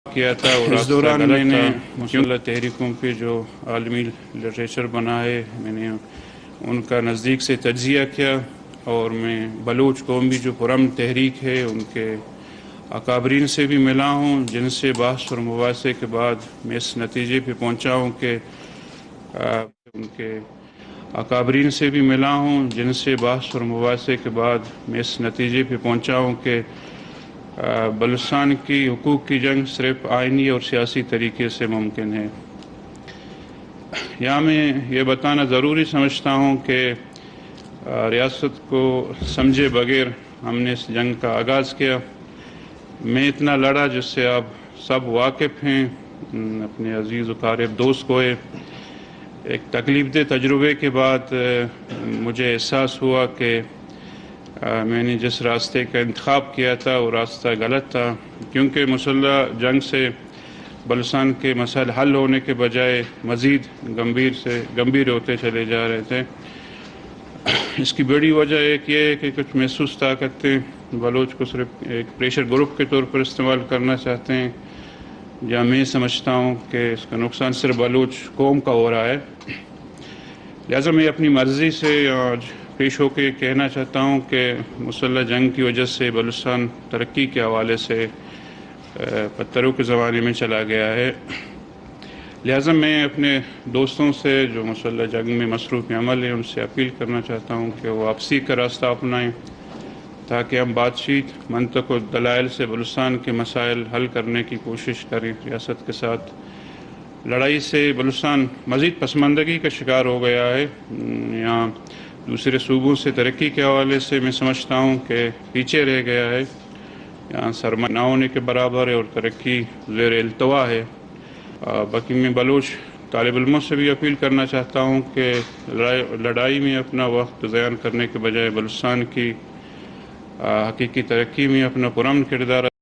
کیا تھا اور اس دوران میں نے مسلح تحریکوں پہ جو عالمی لٹریچر بنا ہے میں نے ان کا نزدیک سے تجزیہ کیا، اور میں بلوچ قوم بھی جو پرامن تحریک ہے ان کے اکابرین سے بھی ملا ہوں، جن سے بحث اور مباحثے کے بعد میں اس نتیجے پہ پہنچا ہوں کہ ان کے اکابرین سے بھی ملا ہوں جن سے بحث اور مباحثے کے بعد میں اس نتیجے پہ پہنچا ہوں کہ بلوچستان کی حقوق کی جنگ صرف آئینی اور سیاسی طریقے سے ممکن ہے۔ یہاں میں یہ بتانا ضروری سمجھتا ہوں کہ ریاست کو سمجھے بغیر ہم نے اس جنگ کا آغاز کیا۔ میں اتنا لڑا جس سے آپ سب واقف ہیں، اپنے عزیز و قریب دوست کو ایک تکلیف دہ تجربے کے بعد مجھے احساس ہوا کہ میں نے جس راستے کا انتخاب کیا تھا وہ راستہ غلط تھا، کیونکہ مسلح جنگ سے بلوچستان کے مسائل حل ہونے کے بجائے مزید گمبھیر ہوتے چلے جا رہے تھے۔ اس کی بڑی وجہ ایک یہ ہے کہ کچھ محسوس طاقتیں بلوچ کو صرف ایک پریشر گروپ کے طور پر استعمال کرنا چاہتے ہیں، یا میں سمجھتا ہوں کہ اس کا نقصان صرف بلوچ قوم کا ہو رہا ہے۔ لہٰذا میں اپنی مرضی سے آج پیش ہو کے کہنا چاہتا ہوں کہ مسلح جنگ کی وجہ سے بلوچستان ترقی کے حوالے سے پتھروں کے زمانے میں چلا گیا ہے۔ لہٰذا میں اپنے دوستوں سے جو مسلح جنگ میں مصروف عمل ہیں ان سے اپیل کرنا چاہتا ہوں کہ وہ واپسی کا راستہ اپنائیں، تاکہ ہم بات چیت، منطق و دلائل سے بلوچستان کے مسائل حل کرنے کی کوشش کریں۔ ریاست کے ساتھ لڑائی سے بلوچستان مزید پسماندگی کا شکار ہو گیا ہے۔ یہاں دوسرے صوبوں سے ترقی کے حوالے سے میں سمجھتا ہوں کہ پیچھے رہ گیا ہے، یہاں سرمایہ نہ ہونے کے برابر ہے اور ترقی زیر التوا ہے۔ باقی میں بلوچ طالب علموں سے بھی اپیل کرنا چاہتا ہوں کہ لڑائی میں اپنا وقت ضائع کرنے کے بجائے بلوچستان کی حقیقی ترقی میں اپنا پرامن کردار